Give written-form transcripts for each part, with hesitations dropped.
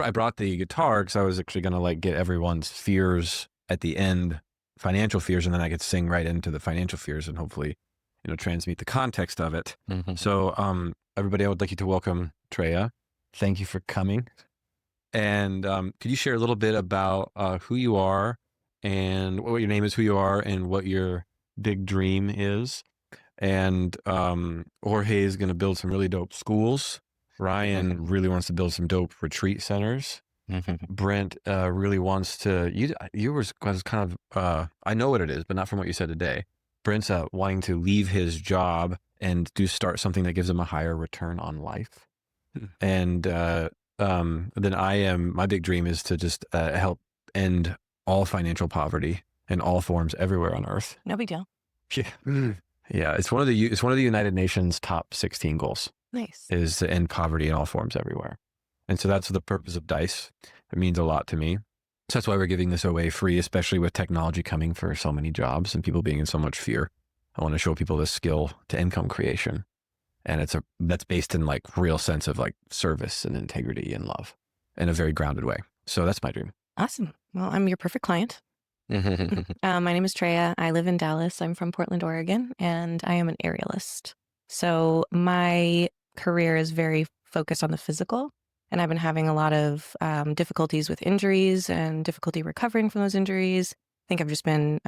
I brought the guitar because I was actually going to like get everyone's fears at the end, financial fears, and then I could sing right into the financial fears and hopefully, transmute the context of it. So, everybody, I would like you to welcome Tria. Thank you for coming. And could you share a little bit about who you are and what your name is, who you are, and what your big dream is? And Jorge is going to build some really dope schools. Ryan really wants to build some dope retreat centers. Brent really wants to, you were kind of, I know what it is, but not from what you said today. Brent's wanting to leave his job and start something that gives him a higher return on life. And then my big dream is to just help end all financial poverty in all forms everywhere on earth. No big deal. Yeah. Yeah. It's one of the United Nations top 16 goals. Nice. Is to end poverty in all forms everywhere. And so that's the purpose of DICE. It means a lot to me. So that's why we're giving this away free, especially with technology coming for so many jobs and people being in so much fear. I want to show people the skill to income creation. And that's based in like real sense of like service and integrity and love in a very grounded way. So that's my dream. Awesome. Well, I'm your perfect client. My name is Tria. I live in Dallas. I'm from Portland, Oregon, and I am an aerialist. So my career is very focused on the physical, and I've been having a lot of difficulties with injuries and difficulty recovering from those injuries. I think I've just been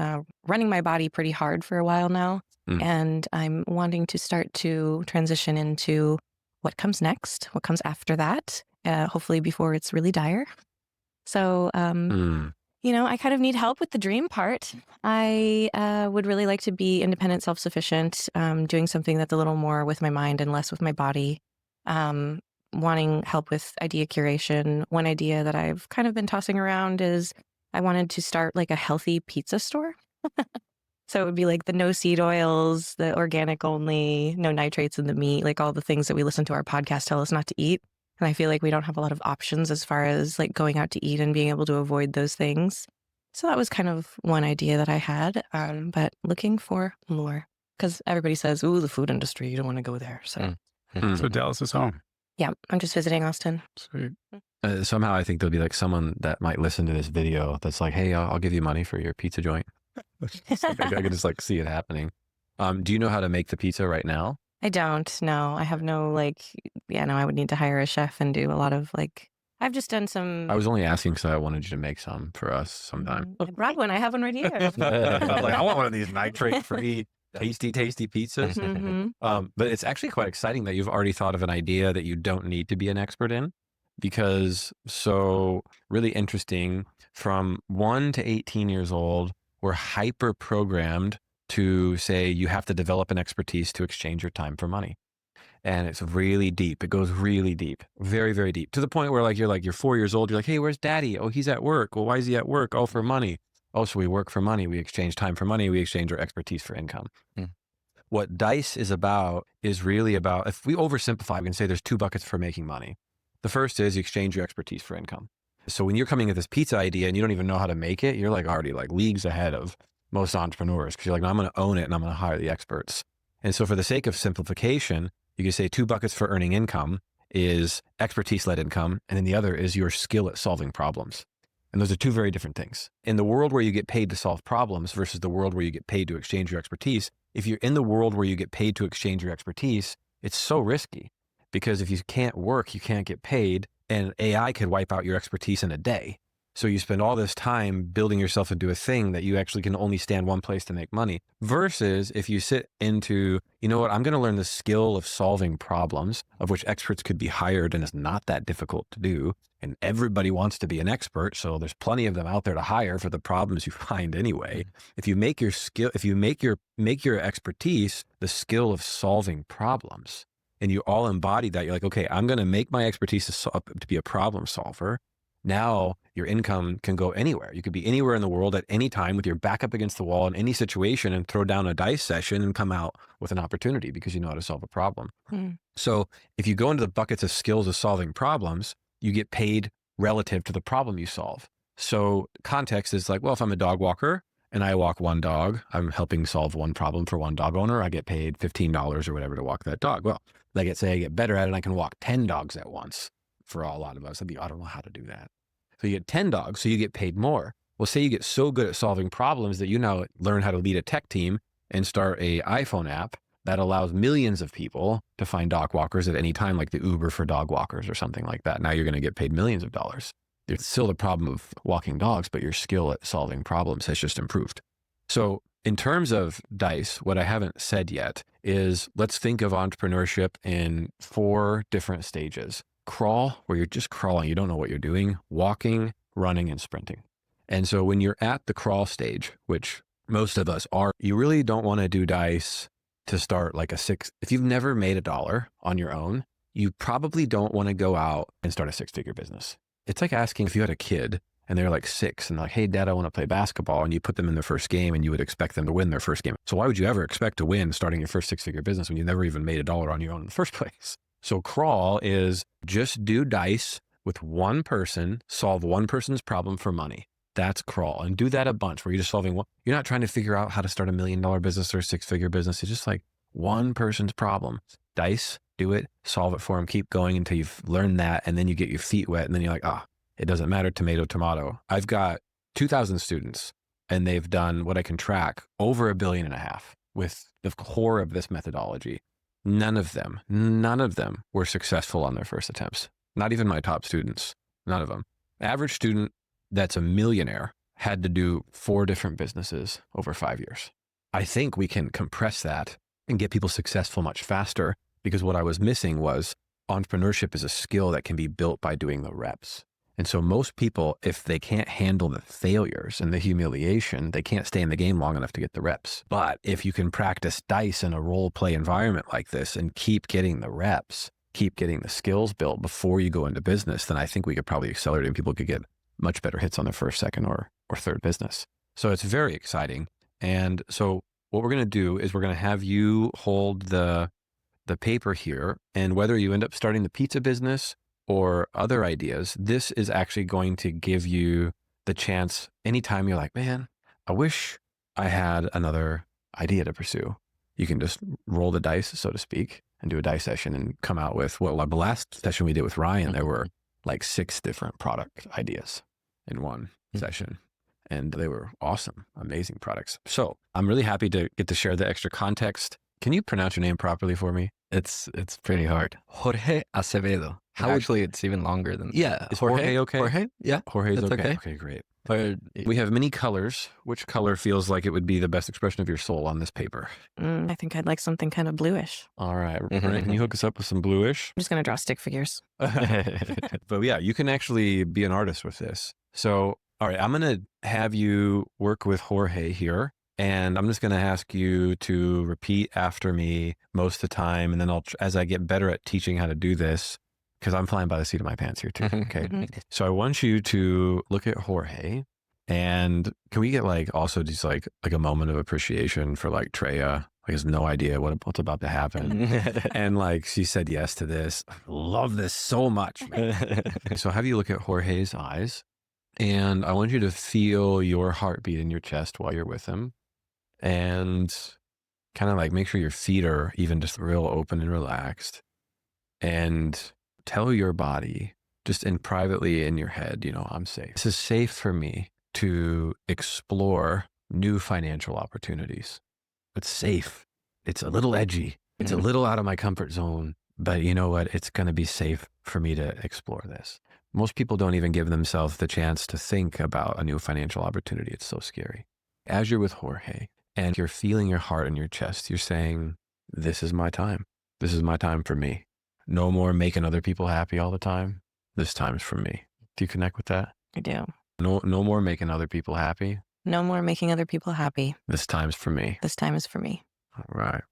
running my body pretty hard for a while now, and I'm wanting to start to transition into what comes next, what comes after that, hopefully before it's really dire. So, I kind of need help with the dream part. I would really like to be independent, self-sufficient, doing something that's a little more with my mind and less with my body, wanting help with idea curation. One idea that I've kind of been tossing around is I wanted to start like a healthy pizza store. So it would be like the no seed oils, the organic only, no nitrates in the meat, like all the things that we listen to our podcast tell us not to eat. And I feel like we don't have a lot of options as far as like going out to eat and being able to avoid those things. So that was kind of one idea that I had, but looking for more because everybody says, ooh, the food industry, you don't want to go there. So, So Dallas is home. Yeah, I'm just visiting Austin. Sweet. Somehow I think there'll be like someone that might listen to this video that's like, hey, I'll give you money for your pizza joint. I could just like see it happening. Do you know how to make the pizza right now? I don't. No, I have no I would need to hire a chef and do a lot of I've just done some. I was only asking because I wanted you to make some for us sometime. I brought one. I have one right here. I was like, I want one of these nitrate-free, tasty pizzas. But it's actually quite exciting that you've already thought of an idea that you don't need to be an expert in, because so really interesting. From 1 to 18 years old, we're hyper programmed to say you have to develop an expertise to exchange your time for money. And it's really deep. It goes really deep, very, very deep, to the point where you're 4 years old. You're like, hey, where's daddy? Oh, he's at work. Well, why is he at work? Oh, for money. Oh, so we work for money. We exchange time for money. We exchange our expertise for income. What DICE is about is really about, if we oversimplify, we can say there's 2 buckets for making money. The first is you exchange your expertise for income. So when you're coming at this pizza idea and you don't even know how to make it, you're like already like leagues ahead of most entrepreneurs, because you're like, no, I'm going to own it and I'm going to hire the experts. And so for the sake of simplification, you can say 2 buckets for earning income is expertise-led income, and then the other is your skill at solving problems. And those are 2 very different things. In the world where you get paid to solve problems versus the world where you get paid to exchange your expertise, if you're in the world where you get paid to exchange your expertise, it's so risky, because if you can't work, you can't get paid, and AI could wipe out your expertise in a day. So you spend all this time building yourself into a thing that you actually can only stand one place to make money, versus if you sit into, you know what, I'm going to learn the skill of solving problems, of which experts could be hired, and it's not that difficult to do. And everybody wants to be an expert. So there's plenty of them out there to hire for the problems you find anyway. If you make your skill, if you make your expertise the skill of solving problems, and you all embody that, you're like, okay, I'm going to make my expertise to be a problem solver. Now your income can go anywhere. You could be anywhere in the world at any time with your back up against the wall in any situation and throw down a DICE session and come out with an opportunity because you know how to solve a problem. So if you go into the buckets of skills of solving problems, you get paid relative to the problem you solve. So context is like, well, if I'm a dog walker and I walk 1 dog, I'm helping solve 1 problem for 1 dog owner. I get paid $15 or whatever to walk that dog. Well, say I get better at it and I can walk 10 dogs at once for a lot of us. I don't know how to do that. So you get 10 dogs, so you get paid more. Well, say you get so good at solving problems that you now learn how to lead a tech team and start a iPhone app that allows millions of people to find dog walkers at any time, like the Uber for dog walkers or something like that. Now you're going to get paid millions of dollars. There's still the problem of walking dogs, but your skill at solving problems has just improved. So in terms of DICE, what I haven't said yet is let's think of entrepreneurship in 4 different stages. Crawl, where you're just crawling, you don't know what you're doing, walking, running, and sprinting. And so when you're at the crawl stage, which most of us are, you really don't want to do DICE to start like if you've never made $1 on your own, you probably don't want to go out and start a 6-figure business. It's like asking if you had a kid and they're like 6 and like, hey, dad, I want to play basketball. And you put them in their first game and you would expect them to win their first game. So why would you ever expect to win starting your first 6-figure business when you never even made $1 on your own in the first place? So crawl is just do DICE with one person, solve one person's problem for money. That's crawl. And do that a bunch where you're just solving one. You're not trying to figure out how to start $1 million business or a 6-figure business. It's just like one person's problem. DICE, do it, solve it for them, keep going until you've learned that. And then you get your feet wet and then you're like, it doesn't matter, tomato, tomato. I've got 2,000 students and they've done what I can track over $1.5 billion with the core of this methodology. None of them were successful on their first attempts. Not even my top students, none of them. Average student that's a millionaire had to do 4 different businesses over 5 years. I think we can compress that and get people successful much faster, because what I was missing was entrepreneurship is a skill that can be built by doing the reps. And so most people, if they can't handle the failures and the humiliation, they can't stay in the game long enough to get the reps. But if you can practice DICE in a role play environment like this and keep getting the reps, keep getting the skills built before you go into business, then I think we could probably accelerate and people could get much better hits on their first, second, or third business. So it's very exciting. And so what we're going to do is we're going to have you hold the paper here, and whether you end up starting the pizza business or other ideas, this is actually going to give you the chance anytime you're like, man, I wish I had another idea to pursue. You can just roll the dice, so to speak, and do a dice session and come out with, well, the last session we did with Ryan, there were like 6 different product ideas in one session. And they were awesome, amazing products. So I'm really happy to get to share the extra context. Can you pronounce your name properly for me? It's pretty hard. Jorge Acevedo. Actually, it's even longer than that. Yeah. Is Jorge okay? Jorge? Yeah. Jorge's okay. Okay, great. But we have many colors. Which color feels like it would be the best expression of your soul on this paper? I think I'd like something kind of bluish. All right. Can you hook us up with some bluish? I'm just going to draw stick figures. But yeah, you can actually be an artist with this. So, all right, I'm going to have you work with Jorge here. And I'm just going to ask you to repeat after me most of the time. And then as I get better at teaching how to do this, because I'm flying by the seat of my pants here too. Okay. So I want you to look at Jorge, and can we get also just like a moment of appreciation for Tria? Has no idea what's about to happen. And she said yes to this. I love this so much. So have you look at Jorge's eyes, and I want you to feel your heartbeat in your chest while you're with him. And kind of make sure your feet are even just real open and relaxed, and tell your body just privately in your head, I'm safe. This is safe for me to explore new financial opportunities. It's safe. It's a little edgy. It's a little out of my comfort zone, but you know what? It's going to be safe for me to explore this. Most people don't even give themselves the chance to think about a new financial opportunity. It's so scary. As you're with Jorge, and you're feeling your heart in your chest, you're saying, this is my time. This is my time for me. No more making other people happy all the time. This time's for me. Do you connect with that? I do. No more making other people happy. No more making other people happy. This time's for me. This time is for me. All right.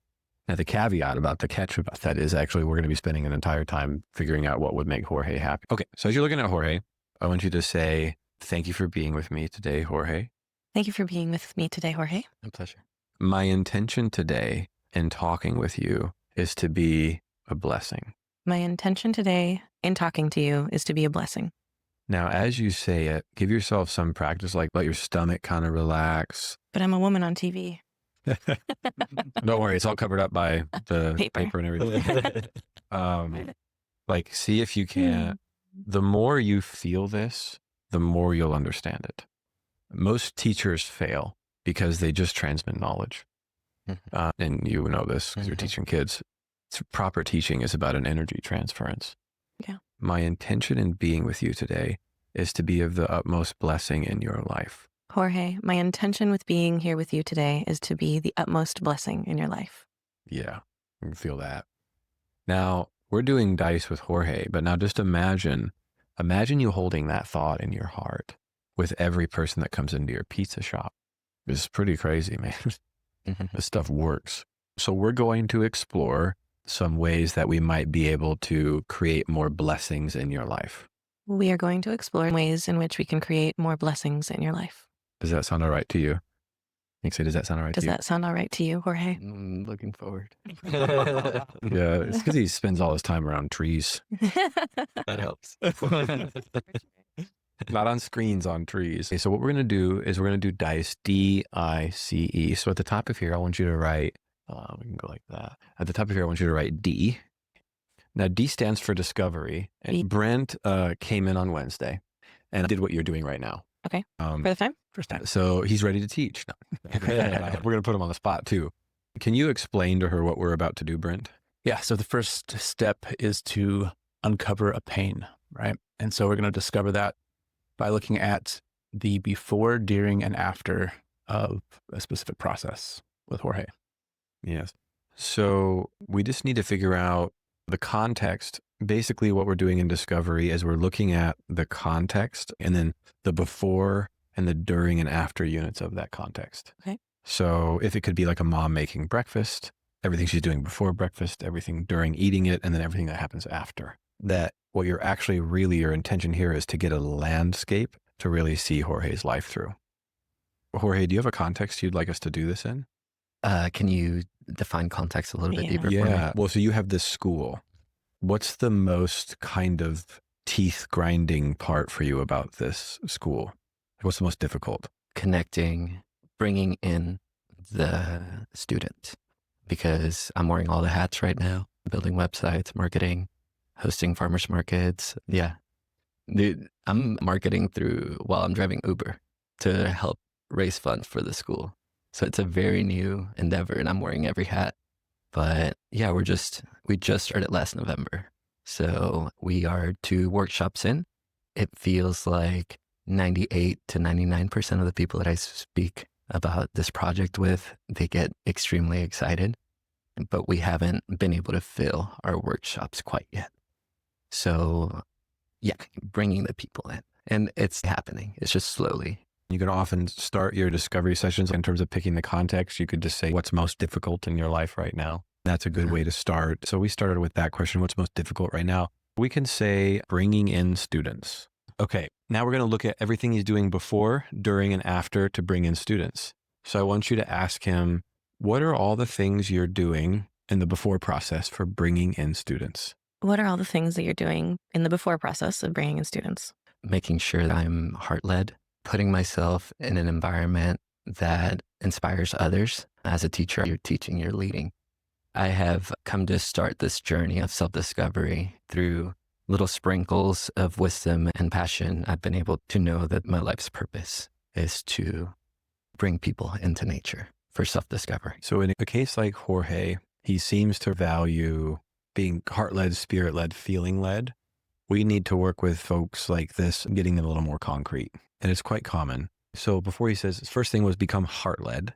Now the caveat about the catch about that is actually we're going to be spending an entire time figuring out what would make Jorge happy. Okay. So as you're looking at Jorge, I want you to say, thank you for being with me today, Jorge. Thank you for being with me today, Jorge. My pleasure. My intention today in talking with you is to be a blessing. My intention today in talking to you is to be a blessing. Now, as you say it, give yourself some practice, let your stomach kind of relax. But I'm a woman on TV. Don't worry, it's all covered up by the paper and everything. See if you can't The more you feel this, the more you'll understand it. Most teachers fail because they just transmit knowledge. And you know this because you're teaching kids. Proper teaching is about an energy transference. Yeah. My intention in being with you today is to be of the utmost blessing in your life. Jorge, my intention with being here with you today is to be the utmost blessing in your life. Yeah, I can feel that. Now, we're doing dice with Jorge, but now just imagine you holding that thought in your heart with every person that comes into your pizza shop. It's pretty crazy, man. This stuff works. So we're going to explore some ways that we might be able to create more blessings in your life. We are going to explore ways in which we can create more blessings in your life. Does that sound all right to you? Does that sound all right to you? Does that sound all right to you, Jorge? Looking forward. Yeah, it's because he spends all his time around trees. That helps. Not on screens, on trees. Okay, so what we're going to do is we're going to do dice, D-I-C-E. So at the top of here, I want you to write, we can go like that. At the top of here, I want you to write D. Now, D stands for discovery. And Brent came in on Wednesday and did what you're doing right now. Okay. First time? First time. So he's ready to teach. No. We're going to put him on the spot too. Can you explain to her what we're about to do, Brent? Yeah. So the first step is to uncover a pain, right? And so we're going to discover that by looking at the before, during, and after of a specific process with Jorge. Yes. So we just need to figure out the context. Basically, what we're doing in discovery is we're looking at the context and then the before and the during and after units of that context. Okay. So if it could be like a mom making breakfast, everything she's doing before breakfast, everything during eating it, and then everything that happens after. That what you're actually really, your intention here is to get a landscape to really see Jorge's life through. Jorge, do you have a context you'd like us to do this in? Can you define context a little bit deeper for me? Yeah. Well, so you have this school. What's the most kind of teeth grinding part for you about this school? What's the most difficult? Connecting, bringing in the student, because I'm wearing all the hats right now, building websites, marketing, hosting farmers markets. Yeah. Dude, I'm marketing through while I'm driving Uber to help raise funds for the school. So it's a very new endeavor and I'm wearing every hat. But yeah, we just started last November. So we are 2 workshops in. It feels like 98 to 99% of the people that I speak about this project with, they get extremely excited, but we haven't been able to fill our workshops quite yet. So yeah, bringing the people in, and it's happening. It's just slowly. You can often start your discovery sessions in terms of picking the context. You could just say, what's most difficult in your life right now? That's a good way to start. So we started with that question, what's most difficult right now? We can say bringing in students. Okay, now we're going to look at everything he's doing before, during, and after to bring in students. So I want you to ask him, what are all the things you're doing in the before process for bringing in students? What are all the things that you're doing in the before process of bringing in students? Making sure that I'm heart-led, putting myself in an environment that inspires others. As a teacher, you're teaching, you're leading. I have come to start this journey of self-discovery through little sprinkles of wisdom and passion. I've been able to know that my life's purpose is to bring people into nature for self-discovery. So in a case like Jorge, he seems to value being heart-led, spirit-led, feeling-led. We need to work with folks like this, getting them a little more concrete. And it's quite common. So before he says, first thing was become heart-led.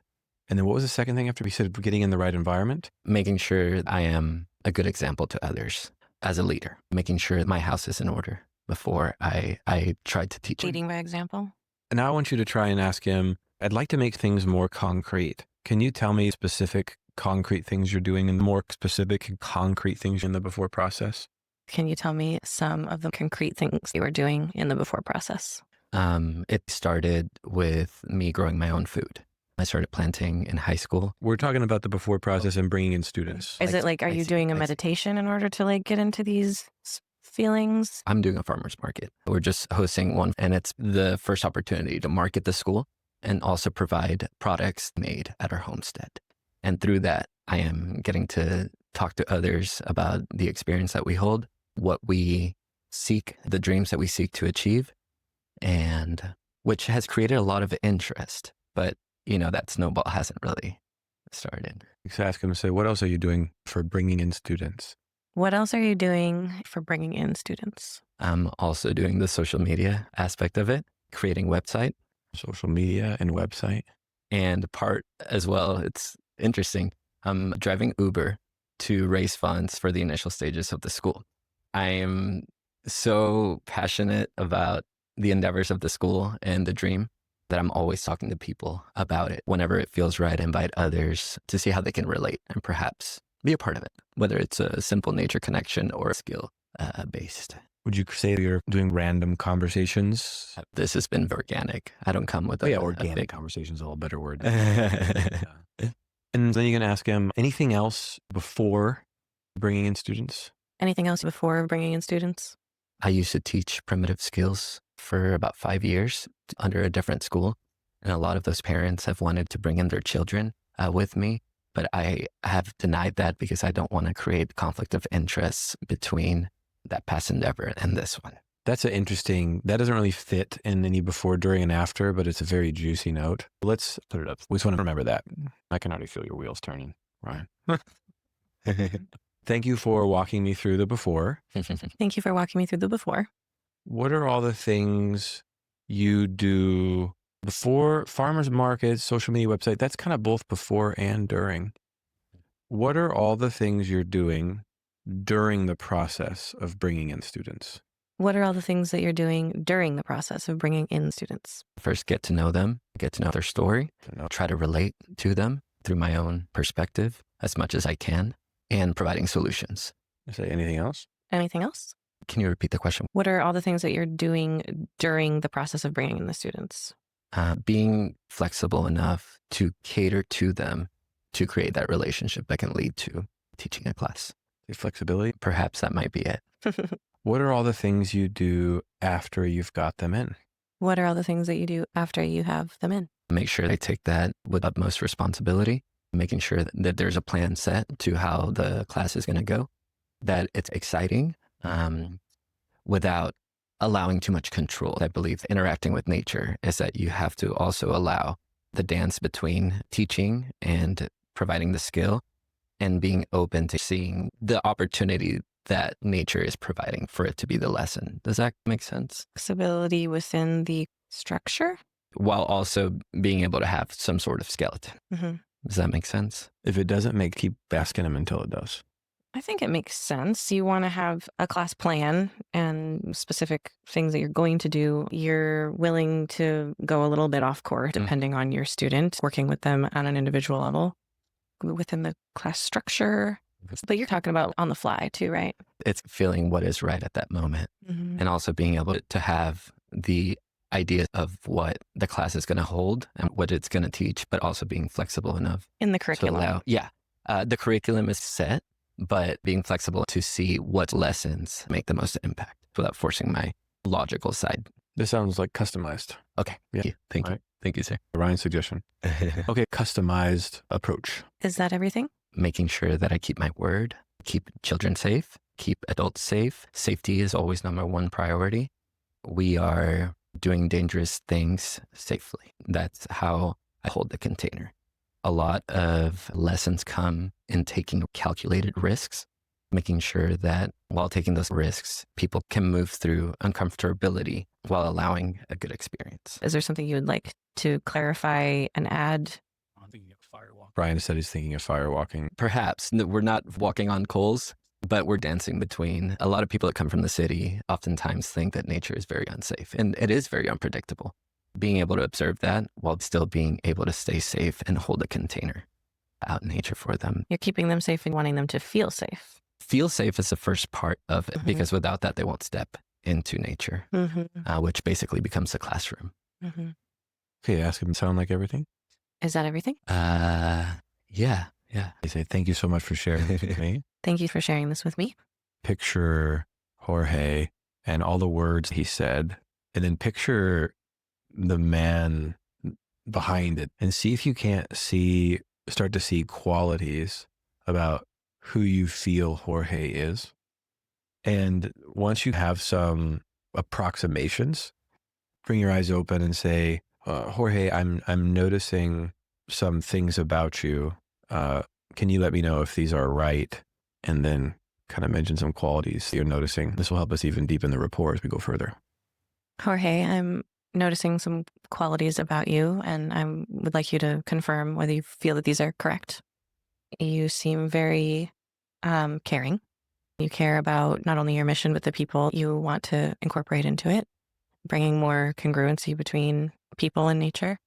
And then what was the second thing after he said getting in the right environment? Making sure I am a good example to others as a leader, making sure my house is in order before I tried to teach. Leading by example. And now I want you to try and ask him, I'd like to make things more concrete. Can you tell me specific concrete things you're doing and more specific concrete things in the before process? Can you tell me some of the concrete things you were doing in the before process? It started with me growing my own food. I started planting in high school. We're talking about the before process and bringing in students. Is it like, are you doing a meditation in order to like get into these feelings? I'm doing a farmer's market. We're just hosting one, and it's the first opportunity to market the school and also provide products made at our homestead. And through that, I am getting to talk to others about the experience that we hold, what we seek the dreams that we seek to achieve, and which has created a lot of interest. But, that snowball hasn't really started. You ask him, say, what else are you doing for bringing in students? What else are you doing for bringing in students? I'm also doing the social media aspect of it, creating website. Social media and website. And part as well, it's interesting. I'm driving Uber to raise funds for the initial stages of the school. I am so passionate about the endeavors of the school and the dream that I'm always talking to people about it. Whenever it feels right, I invite others to see how they can relate and perhaps be a part of it, whether it's a simple nature connection or skill based. Would you say you're doing random conversations? This has been organic. I don't come with organic conversations, a little better word. And then you can ask him anything else before bringing in students? Anything else before bringing in students? I used to teach primitive skills for about 5 years under a different school. And a lot of those parents have wanted to bring in their children with me. But I have denied that because I don't want to create conflict of interest between that past endeavor and this one. That's that doesn't really fit in any before, during, and after, but it's a very juicy note. Let's put it up. We just want to remember that. I can already feel your wheels turning, Ryan. Thank you for walking me through the before. Thank you for walking me through the before. What are all the things you do before? Farmers markets, social media website, that's kind of both before and during. What are all the things you're doing during the process of bringing in students? What are all the things that you're doing during the process of bringing in students? First, get to know them, get to know their story, try to relate to them through my own perspective as much as I can, and providing solutions. Say anything else? Anything else? Can you repeat the question? What are all the things that you're doing during the process of bringing in the students? Being flexible enough to cater to them to create that relationship that can lead to teaching a class. Flexibility? Perhaps that might be it. What are all the things you do after you've got them in? What are all the things that you do after you have them in? Make sure they take that with utmost responsibility, making sure that there's a plan set to how the class is going to go, that it's exciting without allowing too much control. I believe interacting with nature is that you have to also allow the dance between teaching and providing the skill and being open to seeing the opportunity that nature is providing for it to be the lesson. Does that make sense? Flexibility within the structure? While also being able to have some sort of skeleton. Mm-hmm. Does that make sense? If it doesn't, keep asking them until it does. I think it makes sense. You want to have a class plan and specific things that you're going to do. You're willing to go a little bit off course depending on your student, working with them on an individual level within the class structure. But you're talking about on the fly too, right? It's feeling what is right at that moment and also being able to have the idea of what the class is going to hold and what it's going to teach, but also being flexible enough. In the curriculum. The curriculum is set, but being flexible to see what lessons make the most impact without forcing my logical side. This sounds like customized. Okay. Yeah. Thank you. Thank you, sir. Ryan's suggestion. Okay. Customized approach. Is that everything? Making sure that I keep my word, keep children safe, keep adults safe. Safety is always number one priority. We are doing dangerous things safely. That's how I hold the container. A lot of lessons come in taking calculated risks, making sure that while taking those risks, people can move through uncomfortability while allowing a good experience. Is there something you would like to clarify and add? I'm thinking of firewalk. Brian said he's thinking of firewalking. Perhaps we're not walking on coals, but we're dancing between. A lot of people that come from the city oftentimes think that nature is very unsafe, and it is very unpredictable. Being able to observe that while still being able to stay safe and hold a container out in nature for them. You're keeping them safe and wanting them to feel safe. Feel safe is the first part of it because without that, they won't step into nature, which basically becomes the classroom. Okay, ask him, sound like everything? Is that everything? Yeah. I say, thank you so much for sharing this with me. Thank you for sharing this with me. Picture Jorge and all the words he said, and then picture the man behind it and see if you can't start to see qualities about who you feel Jorge is And once you have some approximations, bring your eyes open and say, Jorge, I'm noticing some things about you. Can you let me know if these are right? And then kind of mention some qualities you're noticing. This will help us even deepen the rapport as we go further. Jorge, I'm noticing some qualities about you, and I would like you to confirm whether you feel that these are correct. You seem very caring. You care about not only your mission, but the people you want to incorporate into it, bringing more congruency between people and nature.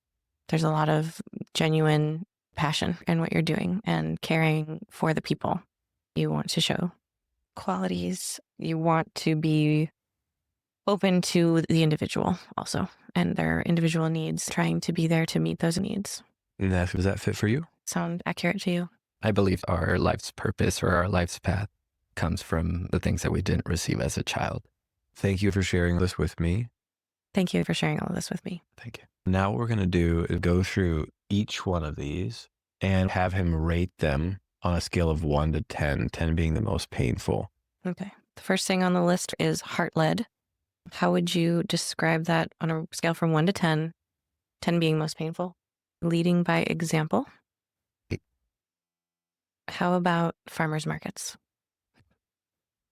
There's a lot of genuine passion in what you're doing and caring for the people you want to show. Qualities, you want to be open to the individual also and their individual needs, trying to be there to meet those needs. And does that fit for you? Sound accurate to you? I believe our life's purpose or our life's path comes from the things that we didn't receive as a child. Thank you for sharing this with me. Thank you for sharing all of this with me. Thank you. Now what we're going to do is go through each one of these and have him rate them on a scale of 1 to 10, 10 being the most painful. Okay. The first thing on the list is heart-led. How would you describe that on a scale from 1 to 10, 10 being most painful? Leading by example. How about farmers markets?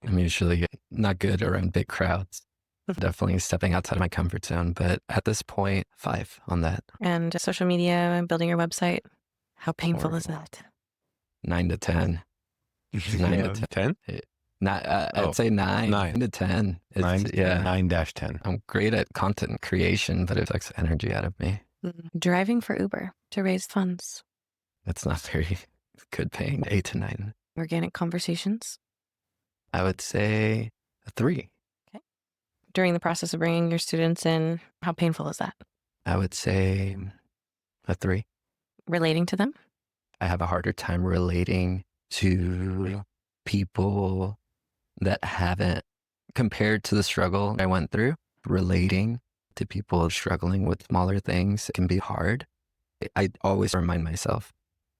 I'm usually not good around big crowds. Definitely stepping outside of my comfort zone. But at this point, 5 on that. And social media, building your website. How painful is that? 9 to 10. 9 to 10. 10? I'd say 9. 9 to 10. 9-10. I'm great at content creation, but it sucks energy out of me. Driving for Uber to raise funds. That's not very good paying. 8 to 9. Organic conversations. I would say a 3. Okay. During the process of bringing your students in, how painful is that? I would say a 3. Relating to them? I have a harder time relating to people that haven't, compared to the struggle I went through, relating to people struggling with smaller things can be hard. I always remind myself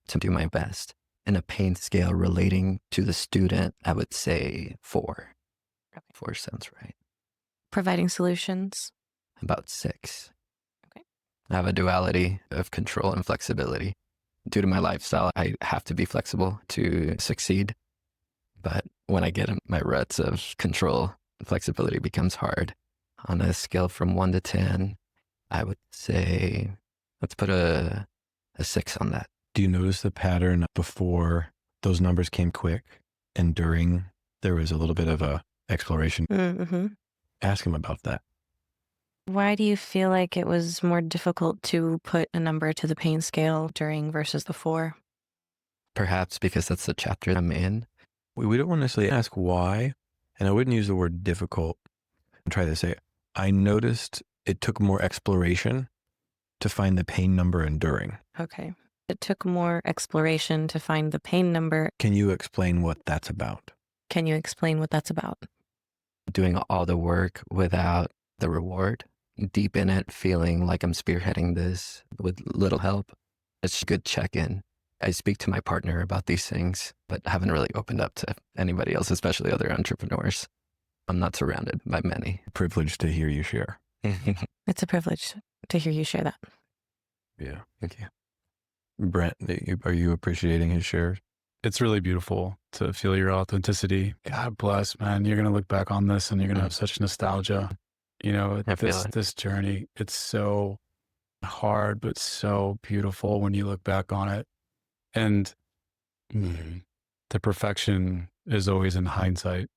to do my best. In a pain scale relating to the student, I would say 4. 4 sounds right. Providing solutions. About 6. Okay. I have a duality of control and flexibility. Due to my lifestyle, I have to be flexible to succeed. But when I get in my ruts of control, flexibility becomes hard. On a scale from 1 to 10, I would say, let's put a 6 on that. Do you notice the pattern before those numbers came quick and during there was a little bit of a exploration? Mm-hmm. Ask him about that. Why do you feel like it was more difficult to put a number to the pain scale during versus the 4? Perhaps because that's the chapter I'm in. We don't want to necessarily ask why, and I wouldn't use the word difficult. I'll try to say it. I noticed it took more exploration to find the pain number enduring. Okay. It took more exploration to find the pain number. Can you explain what that's about? Can you explain what that's about? Doing all the work without the reward. Deep in it, feeling like I'm spearheading this with little help. It's a good check-in. I speak to my partner about these things, but haven't really opened up to anybody else, especially other entrepreneurs. I'm not surrounded by many. Privileged to hear you share. It's a privilege to hear you share that. Yeah. Thank you. Brent, are you appreciating his shares? It's really beautiful to feel your authenticity. God bless, man. You're going to look back on this and you're going to have such nostalgia. You know, this journey, it's so hard, but so beautiful when you look back on it. And the perfection is always in hindsight.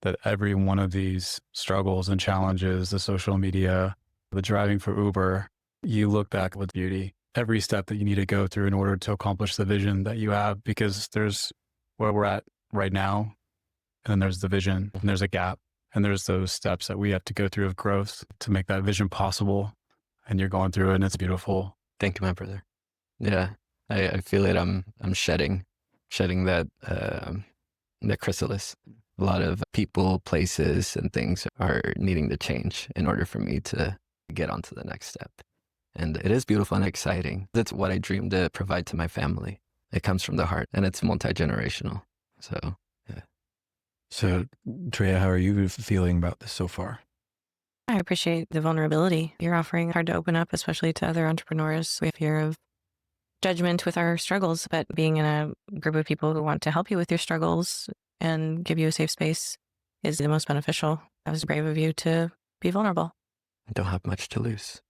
That every one of these struggles and challenges, the social media, the driving for Uber, you look back with beauty. Every step that you need to go through in order to accomplish the vision that you have, because there's where we're at right now, and then there's the vision, and there's a gap, and there's those steps that we have to go through of growth to make that vision possible. And you're going through it, and it's beautiful. Thank you, my brother. Yeah, I feel it. I'm shedding that the chrysalis. A lot of people, places, and things are needing to change in order for me to get on to the next step. And it is beautiful and exciting. That's what I dream to provide to my family. It comes from the heart, and it's multi-generational. So, yeah. So, Tria, how are you feeling about this so far? I appreciate the vulnerability you're offering. Hard to open up, especially to other entrepreneurs. We have fear of judgment with our struggles, but being in a group of people who want to help you with your struggles and give you a safe space is the most beneficial. That was brave of you to be vulnerable. I don't have much to lose.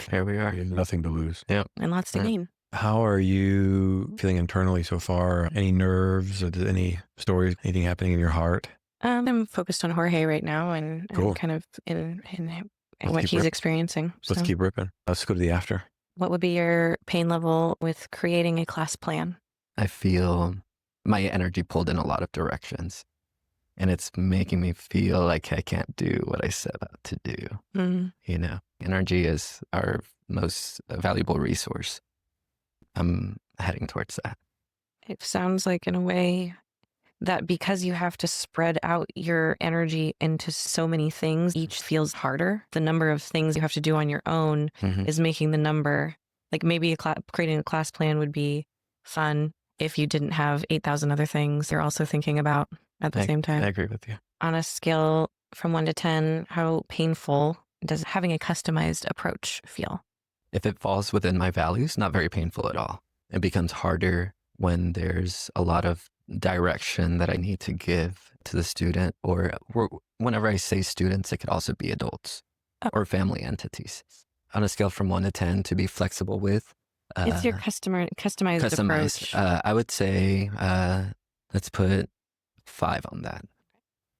Here we are. Nothing to lose. Yep. And lots to gain. How are you feeling internally so far? Any nerves? Or any stories? Anything happening in your heart? I'm focused on Jorge right now and Cool. kind of in Let's what keep he's ripping. experiencing. Let's So keep ripping. Let's go to the after. what would be your pain level with creating a class plan? I feel my energy pulled in a lot of directions, and it's making me feel like I can't do what I set out to do. Mm-hmm. Energy is our most valuable resource. I'm heading towards that. It sounds like, in a way, that because you have to spread out your energy into so many things, each feels harder. The number of things you have to do on your own is making the number, like maybe creating a class plan would be fun if you didn't have 8,000 other things you're also thinking about at the same time. I agree with you. On a scale from 1 to 10, how painful does having a customized approach feel? If it falls within my values, not very painful at all. It becomes harder when there's a lot of direction that I need to give to the student, or whenever I say students, it could also be adults or family entities. On a scale from 1 to 10 to be flexible with. It's your customized approach. I would say, let's put 5 on that.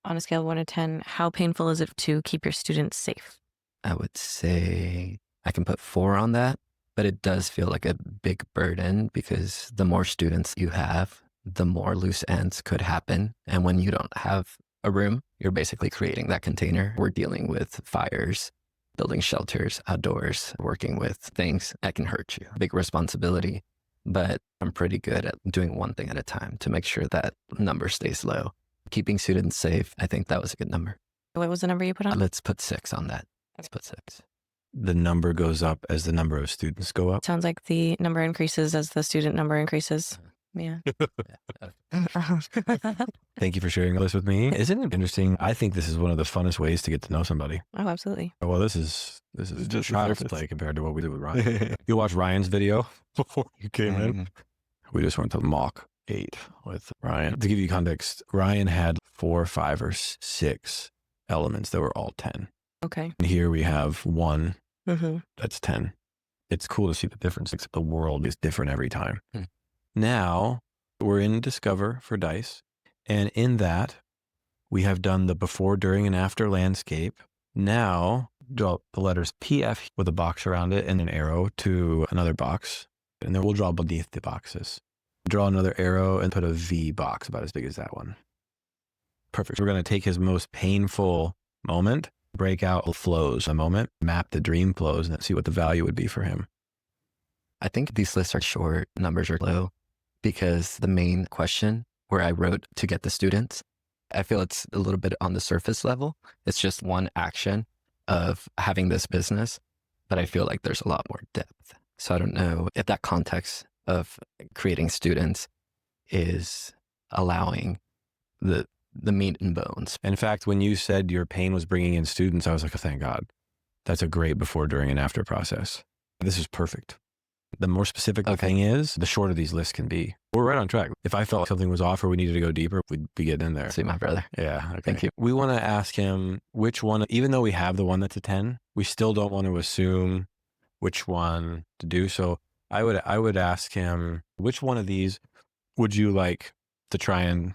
On a scale of 1 to 10, how painful is it to keep your students safe? I would say I can put 4 on that, but it does feel like a big burden because the more students you have, the more loose ends could happen. And when you don't have a room, you're basically creating that container. We're dealing with fires, building shelters outdoors, working with things that can hurt you. Big responsibility, but I'm pretty good at doing one thing at a time to make sure that number stays low. Keeping students safe, I think that was a good number. What was the number you put on? Let's put 6 on that. Let's put 6. The number goes up as the number of students go up. Sounds like the number increases as the student number increases. Yeah. Thank you for sharing this with me. Isn't it interesting? I think this is one of the funnest ways to get to know somebody. Oh, absolutely. Well, this is just child's play compared to what we did with Ryan. You watched Ryan's video before you came in? We just went to Mach 8 with Ryan. To give you context, Ryan had 4, 5, or 6 elements that were all 10. Okay. And here we have 1 Mm-hmm. that's 10. It's cool to see the difference, except the world is different every time. Now we're in Discover for Dice. And in that, we have done the before, during, and after landscape. Now draw the letters PF with a box around it and an arrow to another box. And then we'll draw beneath the boxes. Draw another arrow and put a V box about as big as that one. Perfect. We're going to take his most painful moment, break out flows a moment, map the dream flows, and see what the value would be for him. I think these lists are short, numbers are low, because the main question where I wrote to get the students, I feel it's a little bit on the surface level. It's just one action of having this business, but I feel like there's a lot more depth. So I don't know if that context of creating students is allowing the meat and bones. In fact, when you said your pain was bringing in students, I was like, oh, thank God. That's a great before, during, and after process. This is perfect. The more specific the thing is, the shorter these lists can be. We're right on track. If I felt something was off or we needed to go deeper, we'd be getting in there. See, my brother. Yeah. Okay. Thank you. We want to ask him which one, even though we have the one that's a 10, we still don't want to assume which one to do. So I would ask him, which one of these would you like to try and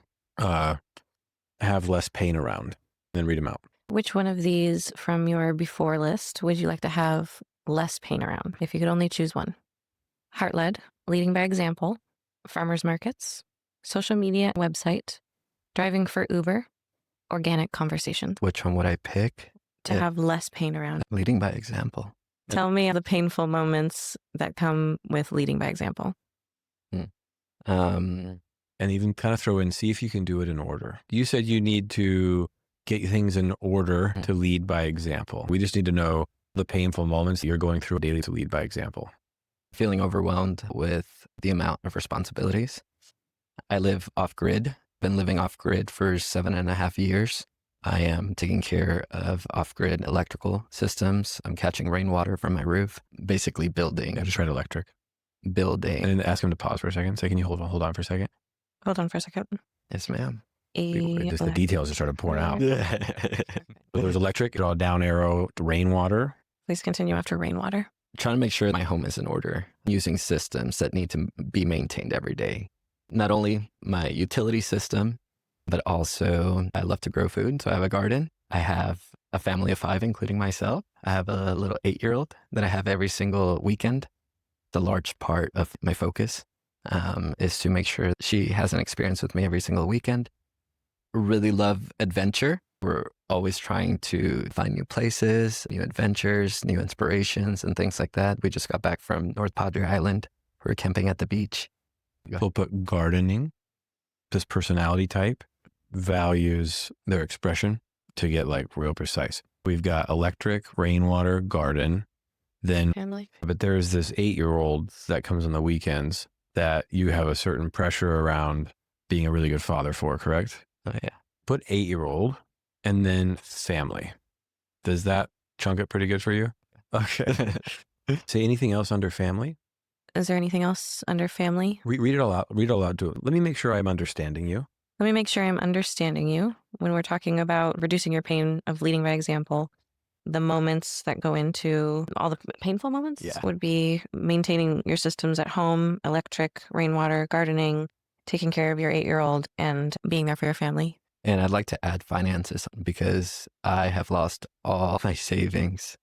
have less pain around? Then read them out. Which one of these from your before list would you like to have less pain around if you could only choose one? Heart-led, leading by example, farmers markets, social media website, driving for Uber, organic conversations. Which one would I pick? To have less pain around. Leading by example. Tell me the painful moments that come with leading by example. And even kind of throw in, see if you can do it in order. You said you need to get things in order to lead by example. We just need to know the painful moments that you're going through daily to lead by example. Feeling overwhelmed with the amount of responsibilities. I live off grid Been living off grid for 7.5 years. I am taking care of off-grid electrical systems. I'm catching rainwater from my roof, basically building. I just read electric. Building. And ask him to pause for a second. Say, can you hold on for a second? Hold on for a second. Yes, ma'am. Just the details just started pouring out. So there's electric, draw down arrow to rainwater. Please continue after rainwater. Trying to make sure my home is in order, using systems that need to be maintained every day. Not only my utility system, but also I love to grow food. So I have a garden. I have a family of 5, including myself. I have a little 8-year-old that I have every single weekend. The large part of my focus is to make sure she has an experience with me every single weekend. Really love adventure. We're always trying to find new places, new adventures, new inspirations, and things like that. We just got back from North Padre Island. We're camping at the beach. We'll put gardening. This personality type values their expression to get like real precise. We've got electric, rainwater, garden. Then, Family. but there's this 8-year-old that comes on the weekends that you have a certain pressure around being a really good father for, correct? Oh, yeah. Put 8-year-old and then family. Does that chunk it pretty good for you? Okay. Say anything else under family? Is there anything else under family? Read it all out. Read it all out to it. Let me make sure I'm understanding you. Let me make sure I'm understanding you. When we're talking about reducing your pain of leading by example, the moments that go into all the painful moments would be maintaining your systems at home, electric, rainwater, gardening, taking care of your 8-year-old, and being there for your family. And I'd like to add finances because I have lost all my savings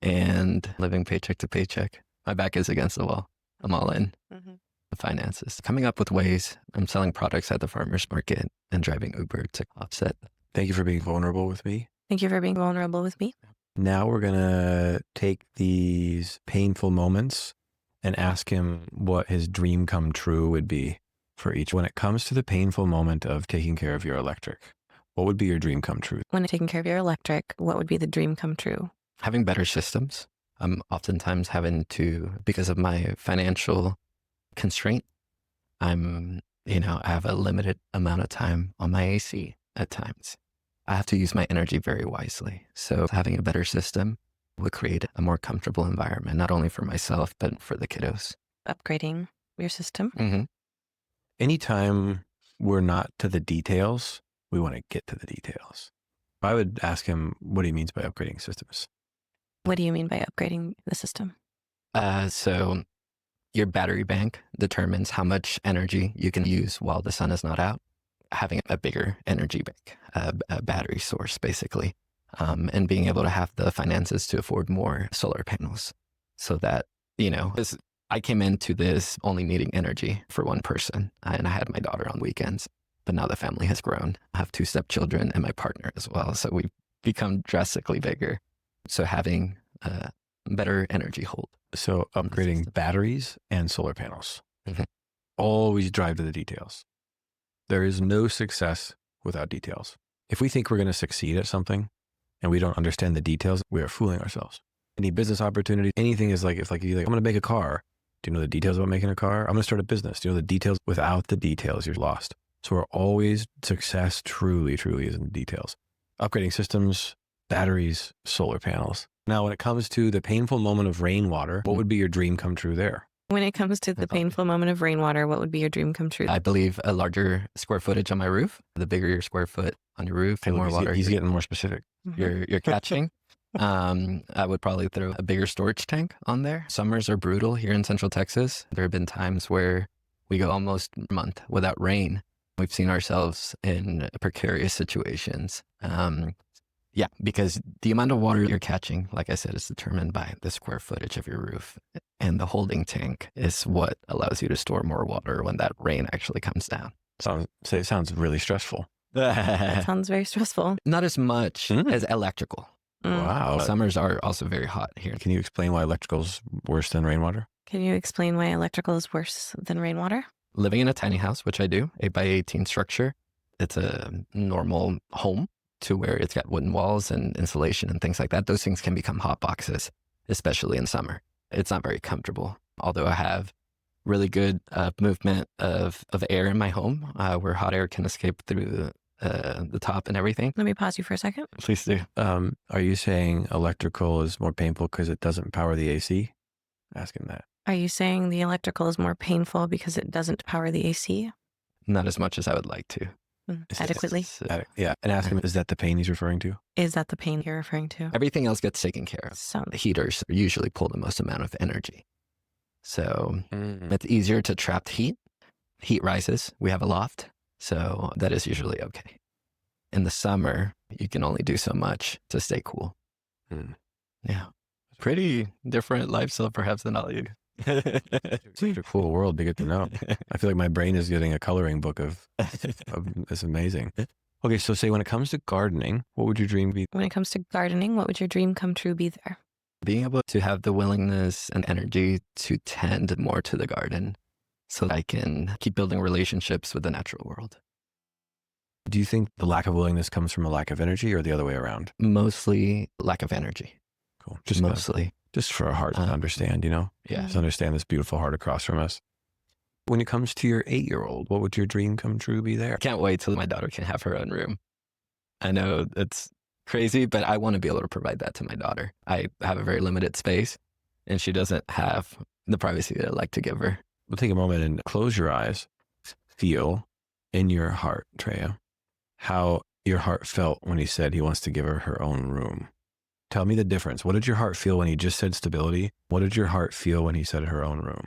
and living paycheck to paycheck. My back is against the wall. I'm all in. The finances. Coming up with ways. I'm selling products at the farmer's market and driving Uber to offset. Thank you for being vulnerable with me. Thank you for being vulnerable with me. Now we're going to take these painful moments and ask him what his dream come true would be for each. When it comes to the painful moment of taking care of your electric, what would be your dream come true? When taking care of your electric, what would be the dream come true? Having better systems. I'm oftentimes having to, because of my financial constraint, I have a limited amount of time on my AC at times. I have to use my energy very wisely. So having a better system would create a more comfortable environment, not only for myself, but for the kiddos. Upgrading your system. Mm-hmm. Anytime we're not to the details, we want to get to the details. I would ask him what he means by upgrading systems. What do you mean by upgrading the system? So your battery bank determines how much energy you can use while the sun is not out. Having a bigger energy bank, a battery source, basically, and being able to have the finances to afford more solar panels so that, I came into this only needing energy for one person, and I had my daughter on weekends, but now the family has grown. I have 2 stepchildren and my partner as well. So we've become drastically bigger. So having a better energy hold. So upgrading batteries and solar panels. Always drive to the details. There is no success without details. If we think we're going to succeed at something and we don't understand the details, we are fooling ourselves. Any business opportunity, anything is like, if like you're like, I'm going to make a car. Do you know the details about making a car? I'm going to start a business. Do you know the details? Without the details, you're lost. So we're always, success truly is in the details. Upgrading systems, batteries, solar panels. Now, when it comes to the painful moment of rainwater, what would be your dream come true there? When it comes to the painful moment of rainwater, what would be your dream come true? I believe a larger square footage on my roof. The bigger your square foot on your roof, the more water he's getting more specific. You're catching. I would probably throw a bigger storage tank on there. Summers are brutal here in Central Texas. There have been times where we go almost a month without rain. We've seen ourselves in precarious situations. Because the amount of water you're catching, like I said, is determined by the square footage of your roof. And the holding tank is what allows you to store more water when that rain actually comes down. It sounds really stressful. That sounds very stressful. Not as much as electrical. Wow. Summers are also very hot here. Can you explain why electrical's worse than rainwater? Can you explain why electrical is worse than rainwater? Living in a tiny house, which I do, 8x18 structure, it's a normal home to where it's got wooden walls and insulation and things like that. Those things can become hot boxes, especially in summer. It's not very comfortable. Although I have really good movement of air in my home where hot air can escape through the top and everything. Let me pause you for a second. Please do. Are you saying electrical is more painful because it doesn't power the AC? Asking that. Are you saying the electrical is more painful because it doesn't power the AC Not as much as I would like to. adequately? Yeah. And ask him, is that the pain he's referring to? Is that the pain you're referring to? Everything else gets taken care of. So, The heaters usually pull the most amount of energy. So it's easier to trap heat. Heat rises. We have a loft. So that is usually okay. In the summer, you can only do so much to stay cool. Yeah. Pretty different lifestyle perhaps than all you. It's such a cool world to get to know. I feel like my brain is getting a coloring book of it's amazing. Okay, so say when it comes to gardening, what would your dream be? when it comes to gardening, what would your dream come true be there? Being able to have the willingness and energy to tend more to the garden so that I can keep building relationships with the natural world. Do you think the lack of willingness comes from a lack of energy or the other way around? Mostly lack of energy. Cool. Mostly. Just for our heart to understand, you know? Yeah. Just understand this beautiful heart across from us. When it comes to your 8-year-old, what would your dream come true be there? Can't wait till my daughter can have her own room. I know it's crazy, but I want to be able to provide that to my daughter. I have a very limited space and she doesn't have the privacy that I'd like to give her. We'll take a moment and close your eyes. Feel in your heart, Tria, how your heart felt when he said he wants to give her her own room. Tell me the difference. What did your heart feel when he just said stability? What did your heart feel when he said her own room?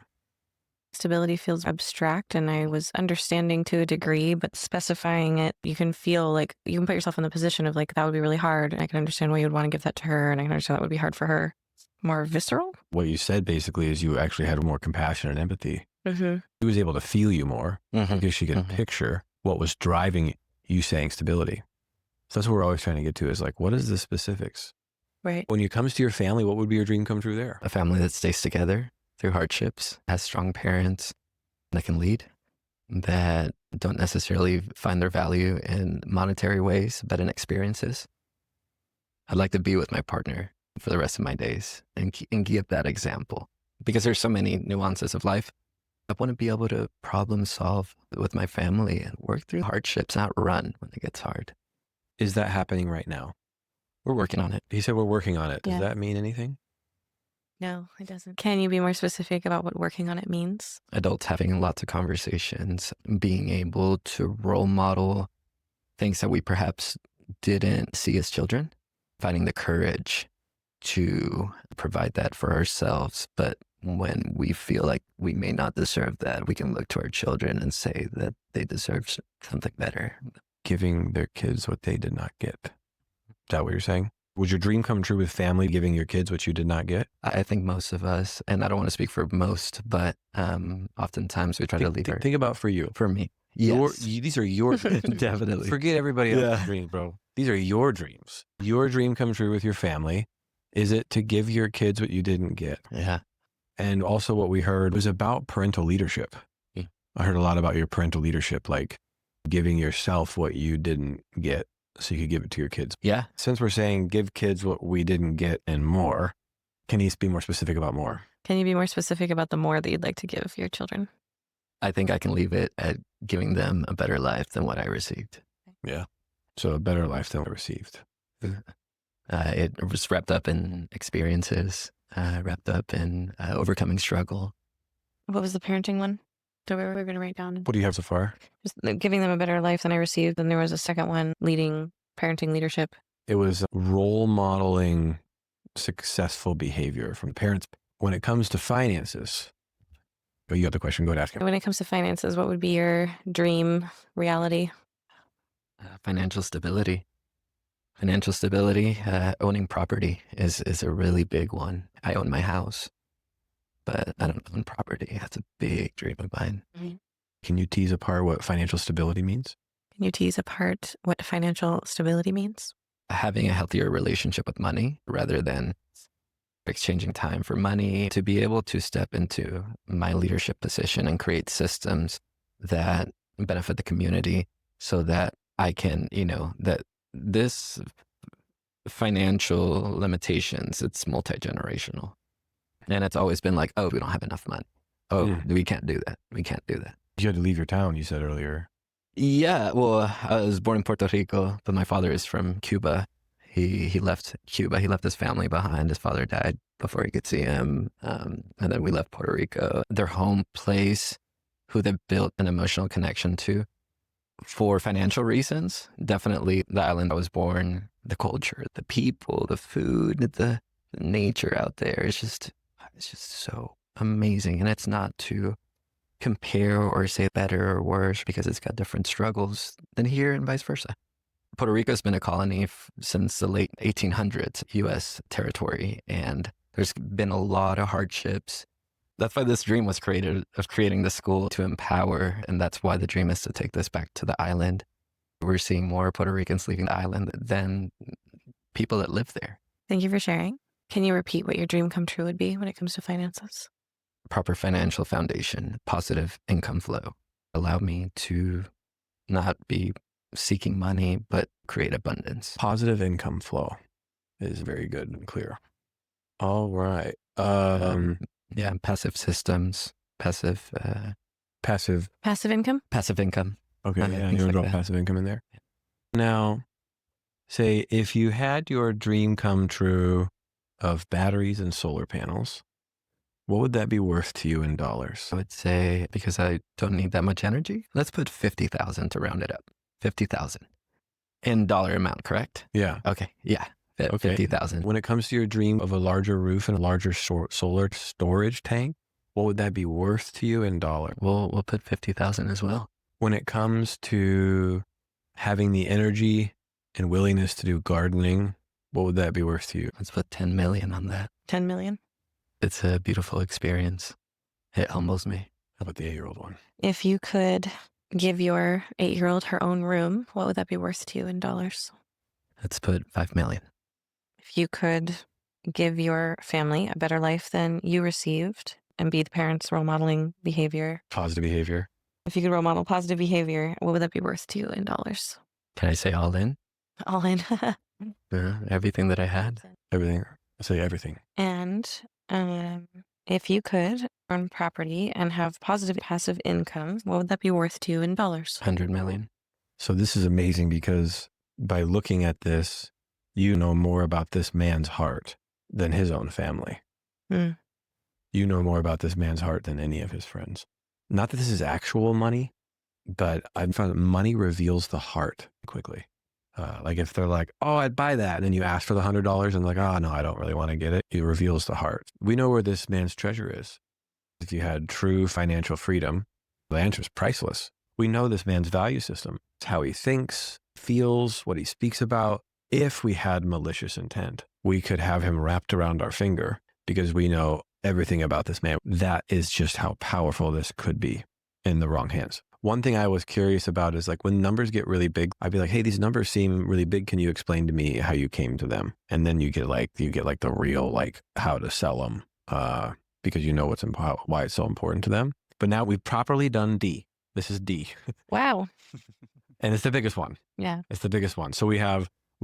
Stability feels abstract, and I was understanding to a degree, but specifying it, you can feel like you can put yourself in the position of like, that would be really hard. And I can understand why you would want to give that to her. And I can understand that would be hard for her. More visceral. What you said basically is you actually had more compassion and empathy. Mm-hmm. He was able to feel you more because she could picture what was driving you saying stability. So that's what we're always trying to get to is like, what is the specifics? Right. When it comes to your family, what would be your dream come true there? A family that stays together through hardships, has strong parents that can lead, that don't necessarily find their value in monetary ways, but in experiences. I'd like to be with my partner for the rest of my days and give that example because there's so many nuances of life. I want to be able to problem solve with my family and work through hardships, not run when it gets hard. Is that happening right now? We're working on it. He said we're working on it. Does Yeah. that mean anything? No, it doesn't. Can you be more specific about what working on it means? Adults having lots of conversations, being able to role model things that we perhaps didn't see as children, finding the courage to provide that for ourselves. But when we feel like we may not deserve that, we can look to our children and say that they deserve something better. Giving their kids what they did not get. Is that what you're saying? Would your dream come true with family giving your kids what you did not get? I think most of us, and I don't want to speak for most, but oftentimes we try to leave Think about for you. for me. Yes. These are your dreams. Definitely. Forget everybody else's Yeah. dreams, bro. These are your dreams. Your dream come true with your family. Is it to give your kids what you didn't get? Yeah. And also what we heard was about parental leadership. Yeah. I heard a lot about your parental leadership, like giving yourself what you didn't get so you could give it to your kids. Yeah. Since we're saying give kids what we didn't get and more, can you be more specific about more? Can you be more specific about the more that you'd like to give your children? I think I can leave it at giving them a better life than what I received. Yeah. So a better life than we received. It was wrapped up in experiences, wrapped up in overcoming struggle. What was the parenting one? So we're going to write down. What do you have so far? Just giving them a better life than I received. Then there was a second one, parenting leadership. It was role modeling successful behavior from parents. When it comes to finances, oh, you got the question, go ahead, ask him. When it comes to finances, what would be your dream reality? Financial stability. Financial stability, owning property is a really big one. I own my house, but I don't own property. That's a big dream of mine. Can you tease apart what financial stability means? Can you tease apart what financial stability means? Having a healthier relationship with money rather than exchanging time for money, to be able to step into my leadership position and create systems that benefit the community so that I can, that this financial limitations, it's multi-generational. And it's always been like, oh, we don't have enough money. oh, we can't do that. We can't do that. You had to leave your town, you said earlier. Yeah, well, I was born in Puerto Rico, but my father is from Cuba. He left Cuba. He left his family behind. His father died before he could see him. And then we left Puerto Rico, their home place, who they built an emotional connection to for financial reasons. Definitely the island I was born, the culture, the people, the food, the nature out there. It's just so amazing. And it's not to compare or say better or worse because it's got different struggles than here and vice versa. Puerto Rico has been a colony since the late 1800s, U.S. territory, and there's been a lot of hardships. That's why this dream was created, of creating the school to empower, and that's why the dream is to take this back to the island. We're seeing more Puerto Ricans leaving the island than people that live there. Thank you for sharing. Can you repeat what your dream come true would be when it comes to finances? Proper financial foundation, positive income flow, allow me to not be seeking money, but create abundance. Positive income flow is very good and clear. All right. Yeah, passive systems, passive income. passive income. Okay, and yeah, things you want like to drop that. passive income in there. Now, say if you had your dream come true of batteries and solar panels, what would that be worth to you in dollars? I would say, because I don't need that much energy, let's put 50,000 to round it up. 50,000 in dollar amount, correct? Yeah. Okay, yeah, Okay. 50,000. When it comes to your dream of a larger roof and a larger solar storage tank, what would that be worth to you in dollars? We'll put 50,000 as well. When it comes to having the energy and willingness to do gardening, what would that be worth to you? Let's put 10 million on that. 10 million. It's a beautiful experience. It humbles me. How about the 8-year-old one? If you could give your 8-year-old her own room, what would that be worth to you in dollars? Let's put 5 million. If you could give your family a better life than you received and be the parents' role modeling behavior. Positive behavior. If you could role model positive behavior, what would that be worth to you in dollars? Can I say all in? All in. Everything that I had? Everything. I say everything. And if you could own property and have positive passive income, what would that be worth to you in dollars? 100 million. So this is amazing because by looking at this, you know more about this man's heart than his own family. Mm. You know more about this man's heart than any of his friends. Not that this is actual money, but I've found that money reveals the heart quickly. Like if they're like, oh, I'd buy that. And then you ask for the $100 and like, oh, no, I don't really want to get it. It reveals the heart. We know where this man's treasure is. If you had true financial freedom, the answer is priceless. We know this man's value system. It's how he thinks, feels, what he speaks about. If we had malicious intent, we could have him wrapped around our finger because we know everything about this man. That is just how powerful this could be in the wrong hands. One thing I was curious about is like when numbers get really big, I'd be like, hey, these numbers seem really big. Can you explain to me how you came to them? And then you get like the real, like how to sell them because you know why it's so important to them. But now we've properly done D. This is D. Wow. And it's the biggest one. Yeah. It's the biggest one. So we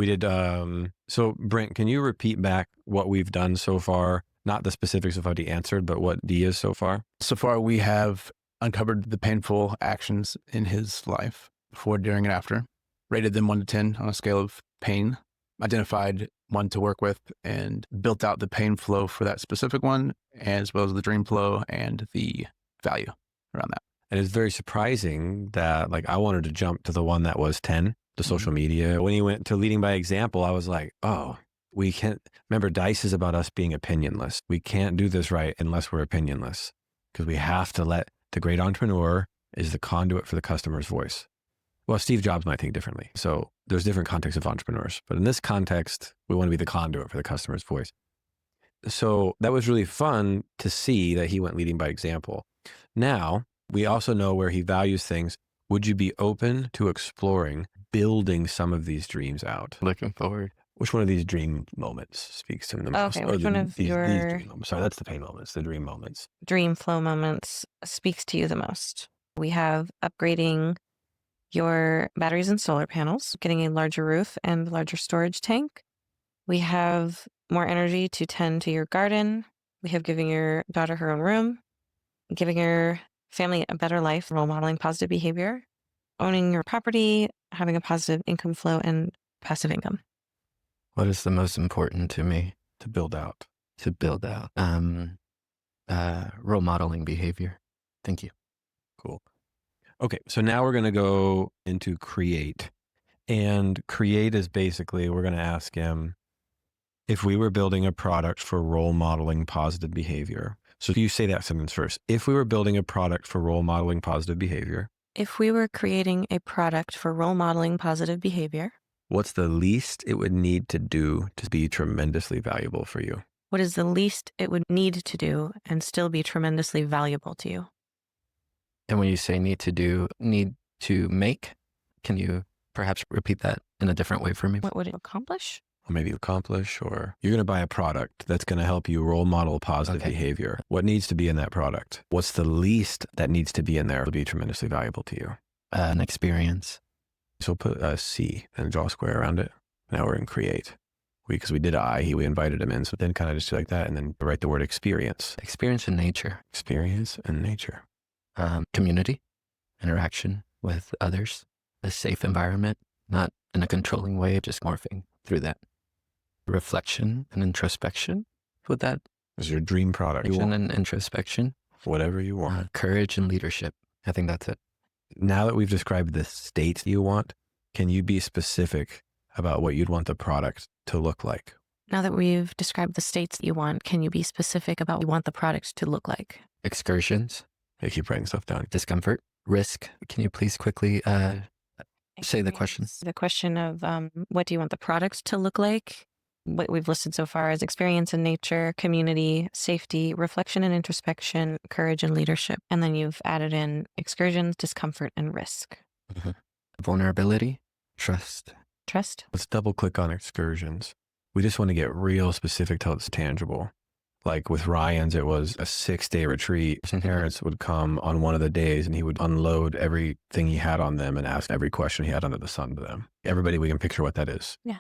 did, so Brent, can you repeat back what we've done so far? Not the specifics of how D answered, but what D is so far? So far, we have uncovered the painful actions in his life before, during, and after, rated them 1 to 10 on a scale of pain, identified one to work with, and built out the pain flow for that specific one, as well as the dream flow and the value around that. And it's very surprising that like I wanted to jump to the one that was 10, the social media. When he went to leading by example, I was like, oh, we can't, remember DICE is about us being opinionless. We can't do this right unless we're opinionless because we have to let the great entrepreneur is the conduit for the customer's voice. Well, Steve Jobs might think differently. So there's different contexts of entrepreneurs, but in this context, we want to be the conduit for the customer's voice. So that was really fun to see that he went leading by example. Now, we also know where he values things. Would you be open to exploring building some of these dreams out? Looking forward. Which one of these dream moments speaks to him the most? Okay, which one of these your dream moments? Sorry, that's the pain moments, the dream moments. dream flow moments speaks to you the most? We have upgrading your batteries and solar panels, getting a larger roof and larger storage tank. We have more energy to tend to your garden. We have giving your daughter her own room. giving your family a better life, role modeling positive behavior, owning your property, having a positive income flow, and passive income. What is the most important to me To build out. to build out? Role modeling behavior. Thank you. Cool. Okay, so now we're going to go into create. And create is basically, we're going to ask him if we were building a product for role modeling positive behavior. So you say that sentence first. If we were building a product for role modeling positive behavior, If we were creating a product for role modeling positive behavior, what's the least it would need to do to be tremendously valuable for you? what is the least it would need to do and still be tremendously valuable to you? And when you say need to make, can you perhaps repeat that in a different way for me? What would it accomplish? Or maybe accomplish, or you're going to buy a product that's going to help you role model positive behavior. What needs to be in that product? What's the least that needs to be in there to be tremendously valuable to you? An experience. So put a C and draw a square around it. Now we're in create. Because we did we invited him in. So then kind of just do like that and then write the word experience. Experience in nature. Experience and nature. Community, interaction with others, a safe environment, not in a controlling way, just morphing through that. Reflection and introspection. With that, This is your dream product. reflection and introspection. Whatever you want. Courage and leadership. I think that's it. Now that we've described the state you want, can you be specific about what you'd want the product to look like? Now that we've described the states that you want, can you be specific about what you want the product to look like? Excursions, I keep writing stuff down. discomfort, risk. Can you please quickly say the question? The question of what do you want the product to look like? What we've listed so far is experience in nature, community, safety, reflection and introspection, courage and leadership. And then you've added in excursions, discomfort, and risk. Vulnerability, trust. Trust? Let's double click on excursions. We just want to get real specific till it's tangible. Like with Ryan's, it was a 6-day retreat. His parents would come on one of the days and he would unload everything he had on them and ask every question he had under the sun to them. Everybody, we can picture what that is. Yeah.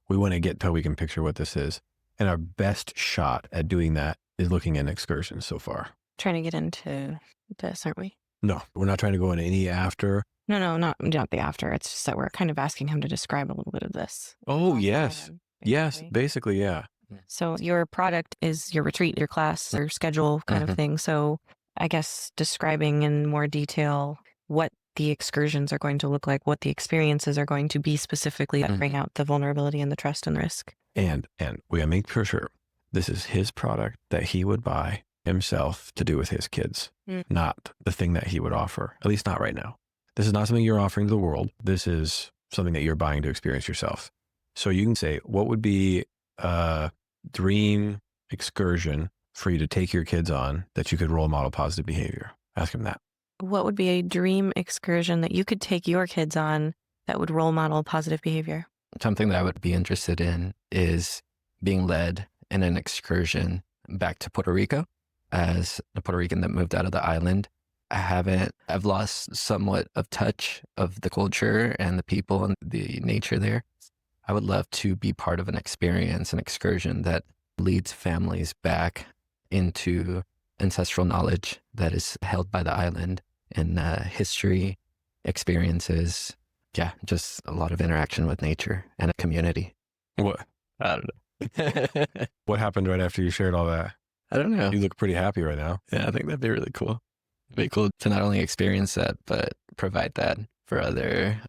We want to get till we can picture what this is. And our best shot at doing that is looking at excursions so far. Trying to get into this, aren't we? No, we're not trying to go into any after. No, not the after. It's just that we're kind of asking him to describe a little bit of this. Oh, yes. Yes, basically. basically, yeah. So your product is your retreat, your class, your schedule kind of thing. So I guess describing in more detail what the excursions are going to look like, what the experiences are going to be specifically that bring out the vulnerability and the trust and risk. And we gotta make sure this is his product that he would buy himself to do with his kids, not the thing that he would offer, at least not right now. This is not something you're offering to the world. This is something that you're buying to experience yourself. So you can say, what would be a dream excursion for you to take your kids on that you could role model positive behavior? Ask him that. What would be a dream excursion that you could take your kids on that would role model positive behavior? Something that I would be interested in is being led in an excursion back to Puerto Rico. As a Puerto Rican that moved out of the island, I've lost somewhat of touch of the culture and the people and the nature there. I would love to be part of an experience, an excursion that leads families back into ancestral knowledge that is held by the island and history, experiences. Yeah, just a lot of interaction with nature and a community. What? I don't know. What happened right after you shared all that? I don't know. You look pretty happy right now. Yeah, I think that'd be really cool. It'd be cool to not only experience that, but provide that for other.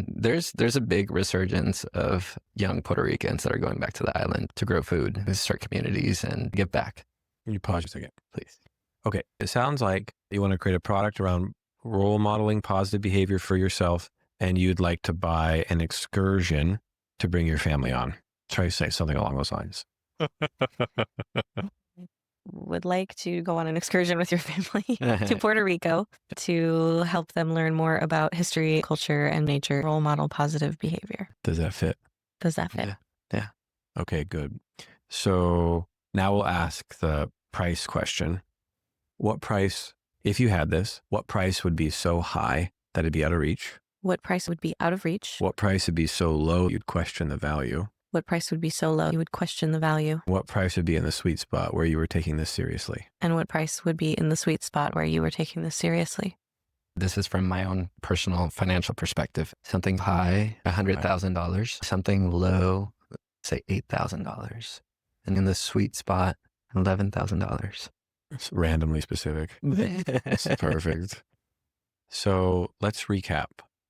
There's a big resurgence of young Puerto Ricans that are going back to the island to grow food, to start communities, and give back. Can you pause a second? Please. Okay. It sounds like you want to create a product around role modeling positive behavior for yourself, and you'd like to buy an excursion to bring your family on. Try to say something along those lines. Would like to go on an excursion with your family to Puerto Rico to help them learn more about history, culture, and nature, role model positive behavior. Does that fit? Does that fit? Yeah. Okay, good. So now we'll ask the price question. What price, if you had this, what price would be so high that it'd be out of reach? What price would be out of reach? What price would be so low you'd question the value? What price would be so low you would question the value? What price would be in the sweet spot where you were taking this seriously? And what price would be in the sweet spot where you were taking this seriously? This is from my own personal financial perspective. Something high, $100,000. Something low, say $8,000. And in the sweet spot, $11,000. It's randomly specific. It's perfect. So let's recap.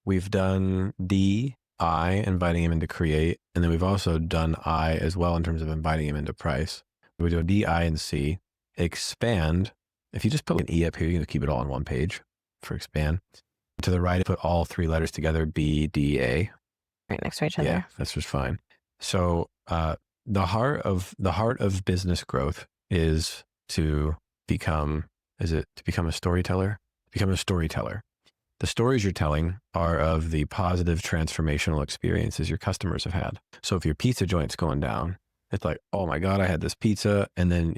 We've done D, I, inviting him into create. And then we've also done I as well in terms of inviting him into price. We do D, I, and C. Expand. If you just put an E up here, you can keep it all on one page for expand. To the right, put all three letters together, B, D, A. Right next to each other. Yeah, that's just fine. So the heart of business growth is to become a storyteller? Become a storyteller. The stories you're telling are of the positive transformational experiences your customers have had. So if your pizza joint's going down, it's like, oh my God, I had this pizza. And then,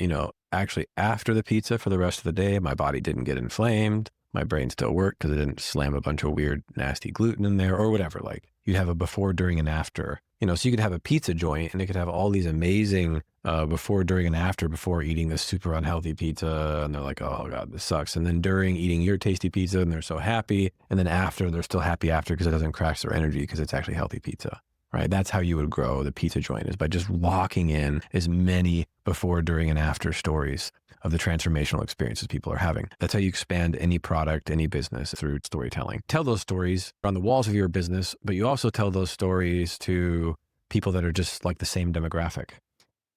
actually after the pizza for the rest of the day, my body didn't get inflamed. My brain still worked because it didn't slam a bunch of weird, nasty gluten in there or whatever. Like you'd have a before, during, and after, so you could have a pizza joint and it could have all these amazing before, during, and after before eating this super unhealthy pizza. And they're like, oh God, this sucks. And then during eating your tasty pizza and they're so happy. And then after, they're still happy after because it doesn't crash their energy because it's actually healthy pizza. Right? That's how you would grow the pizza joint, is by just locking in as many before, during, and after stories of the transformational experiences people are having. That's how you expand any product, any business, through storytelling. Tell those stories on the walls of your business, but you also tell those stories to people that are just like the same demographic.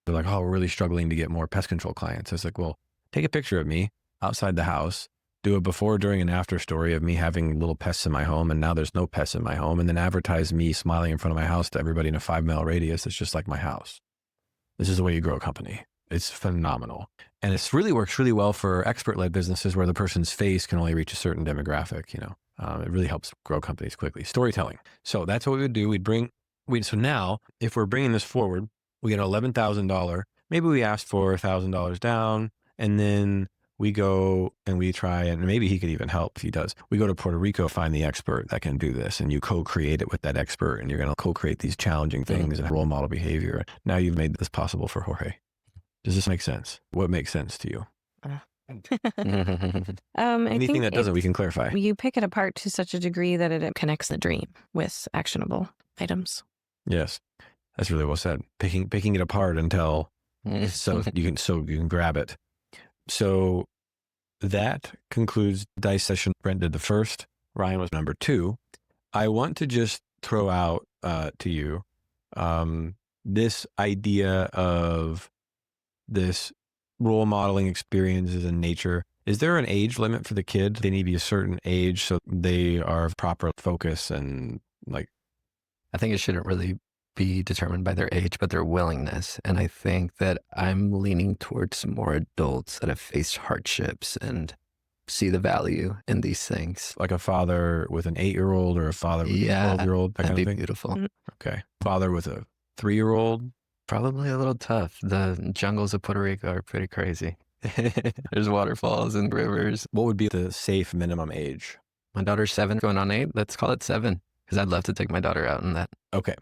They're like, oh, we're really struggling to get more pest control clients. It's like, well, take a picture of me outside the house, do a before, during, and after story of me having little pests in my home, and now there's no pests in my home, and then advertise me smiling in front of my house to everybody in a 5-mile radius. It's just like my house. This is the way you grow a company. It's phenomenal. And it really works really well for expert-led businesses where the person's face can only reach a certain demographic, it really helps grow companies quickly. Storytelling. So that's what we would do. So now if we're bringing this forward, we get $11,000, maybe we asked for $1,000 down, and then we go and we try, and maybe he could even help if he does. We go to Puerto Rico, find the expert that can do this, and you co-create it with that expert, and you're going to co-create these challenging things and role model behavior. Now you've made this possible for Jorge. Does this make sense? What makes sense to you? Anything that doesn't, we can clarify. You pick it apart to such a degree that it connects the dream with actionable items. Yes, that's really well said. Picking it apart until so you can grab it. So that concludes Dice session. Brent did the first. Ryan was number 2. I want to just throw out to you this idea of this role modeling experiences in nature. Is there an age limit for the kid? They need to be a certain age so they are of proper focus and like. I think it shouldn't really be determined by their age, but their willingness. And I think that I'm leaning towards more adults that have faced hardships and see the value in these things. Like a father with an 8-year-old or a father with a 12-year-old. That'd be beautiful. Okay. Father with a 3-year-old. Probably a little tough. The jungles of Puerto Rico are pretty crazy. There's waterfalls and rivers. What would be the safe minimum age? My daughter's 7 going on 8. Let's call it 7 because I'd love to take my daughter out in that. Okay.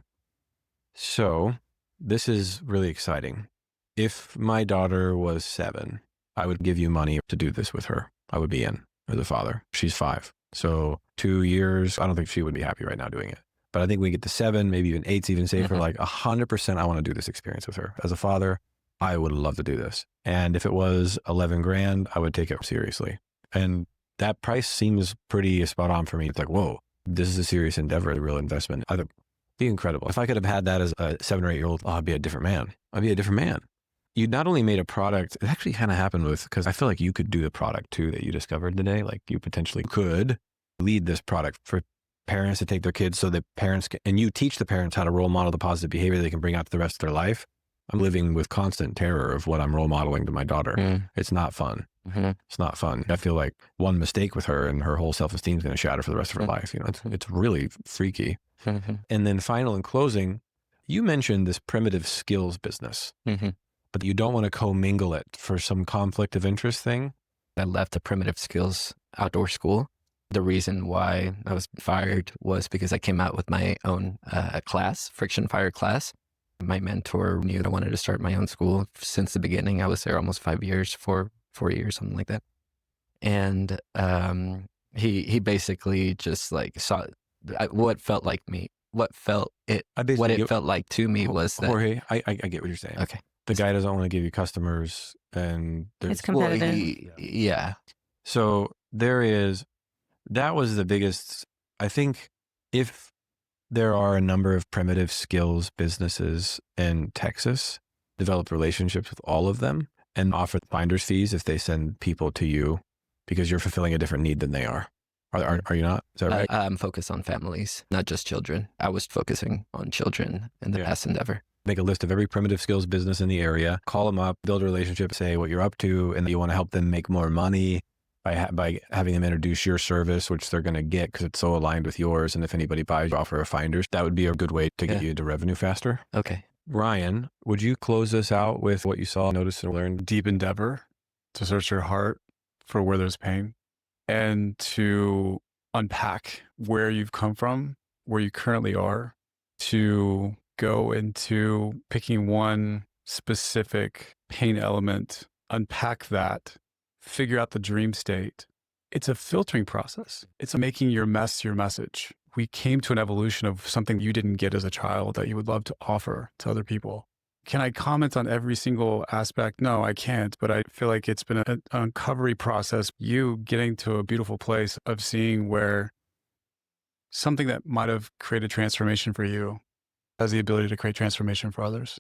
So this is really exciting. If my daughter was 7, I would give you money to do this with her. I would be in as a father. She's 5. So 2 years, I don't think she would be happy right now doing it. But I think we get to 7, maybe even 8's even safer. Like 100%, I want to do this experience with her. As a father, I would love to do this. And if it was 11 grand, I would take it seriously. And that price seems pretty spot on for me. It's like, whoa, this is a serious endeavor, a real investment. I'd be incredible. If I could have had that as a 7 or 8-year-old, I'd be a different man. I'd be a different man. You not only made a product, it actually kind of happened because I feel like you could do the product too that you discovered today. Like you potentially could lead this product for parents to take their kids so that parents can, and you teach the parents how to role model the positive behavior they can bring out to the rest of their life. I'm living with constant terror of what I'm role modeling to my daughter. It's not fun. It's not fun. I feel like one mistake with her and her whole self-esteem is going to shatter for the rest of her life. It's really freaky. And then final and closing, you mentioned this primitive skills business, but you don't want to commingle it for some conflict of interest thing. I left the primitive skills outdoor school. The reason why I was fired was because I came out with my own class, friction fire class. My mentor knew I wanted to start my own school since the beginning. I was there almost 5 years, 4 years, something like that. And he basically just like saw what felt like me. What it felt like to me was that Jorge, I get what you're saying. Okay. The guy doesn't want to give you customers, and It's competitive. Yeah. So that was the biggest, I think, if there are a number of primitive skills businesses in Texas, develop relationships with all of them and offer finder's fees if they send people to you because you're fulfilling a different need than they are. Are you not? Is that right? I'm focused on families, not just children. I was focusing on children in the past endeavor. Make a list of every primitive skills business in the area, call them up, build a relationship, say what you're up to, and you want to help them make more money by having them introduce your service, which they're going to get because it's so aligned with yours. And if anybody buys, you offer a finder's. That would be a good way to get you into revenue faster. Okay. Ryan, would you close us out with what you saw, noticed, and learned? Deep endeavor to search your heart for where there's pain and to unpack where you've come from, where you currently are, to go into picking one specific pain element, unpack that, figure out the dream state. It's a filtering process. It's making your mess your message. We came to an evolution of something you didn't get as a child that you would love to offer to other people. Can I comment on every single aspect? No, I can't, but I feel like it's been an uncovery process. You getting to a beautiful place of seeing where something that might have created transformation for you has the ability to create transformation for others.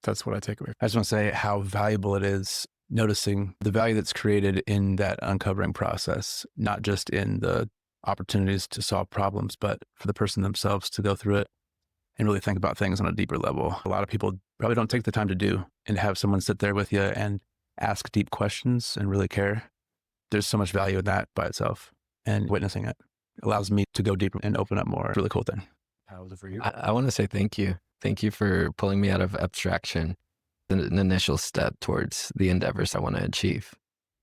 That's what I take away. I just want to say how valuable it is noticing the value that's created in that uncovering process, not just in the opportunities to solve problems, but for the person themselves to go through it and really think about things on a deeper level. A lot of people probably don't take the time to do and have someone sit there with you and ask deep questions and really care. There's so much value in that by itself, and witnessing it allows me to go deeper and open up more. Really cool thing. How was it for you? I want to say thank you. Thank you for pulling me out of abstraction, an initial step towards the endeavors I want to achieve.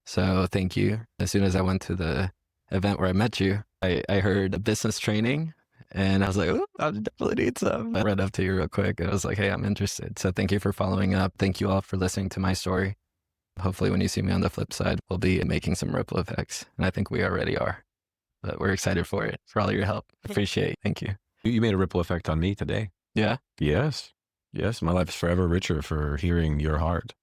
So thank you. As soon as I went to the event where I met you, I heard a business training and I was like, oh, I definitely need some. I read up to you real quick. I was like, hey, I'm interested. So thank you for following up. Thank you all for listening to my story. Hopefully when you see me on the flip side, we'll be making some ripple effects. And I think we already are, but we're excited for it, for all your help. Appreciate it. Thank you. You made a ripple effect on me today. Yeah. Yes. My life is forever richer for hearing your heart.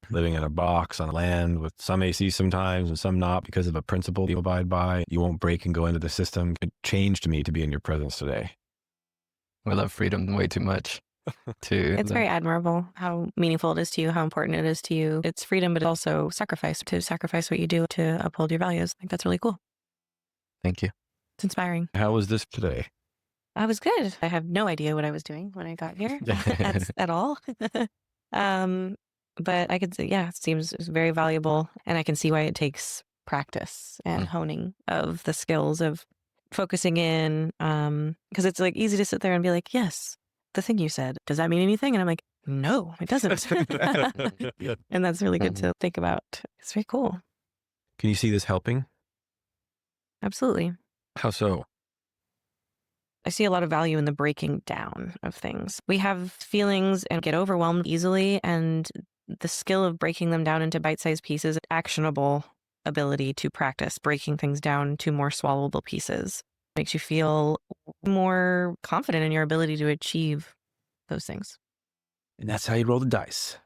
Living in a box on land with some AC sometimes and some not because of a principle you abide by. You won't break and go into the system. It changed me to be in your presence today. I love freedom way too much. It's very admirable how meaningful it is to you, how important it is to you. It's freedom, but also sacrifice, to sacrifice what you do to uphold your values. I think that's really cool. Thank you. It's inspiring. How was this today? I was good. I have no idea what I was doing when I got here at all. But I could say, it seems very valuable. And I can see why it takes practice and honing of the skills of focusing in. Because it's like easy to sit there and be like, yes, the thing you said, does that mean anything? And I'm like, no, it doesn't. And that's really good to think about. It's very cool. Can you see this helping? Absolutely. How so? I see a lot of value in the breaking down of things. We have feelings and get overwhelmed easily, and the skill of breaking them down into bite-sized pieces, actionable ability to practice breaking things down to more swallowable pieces, makes you feel more confident in your ability to achieve those things. And that's how you roll the dice.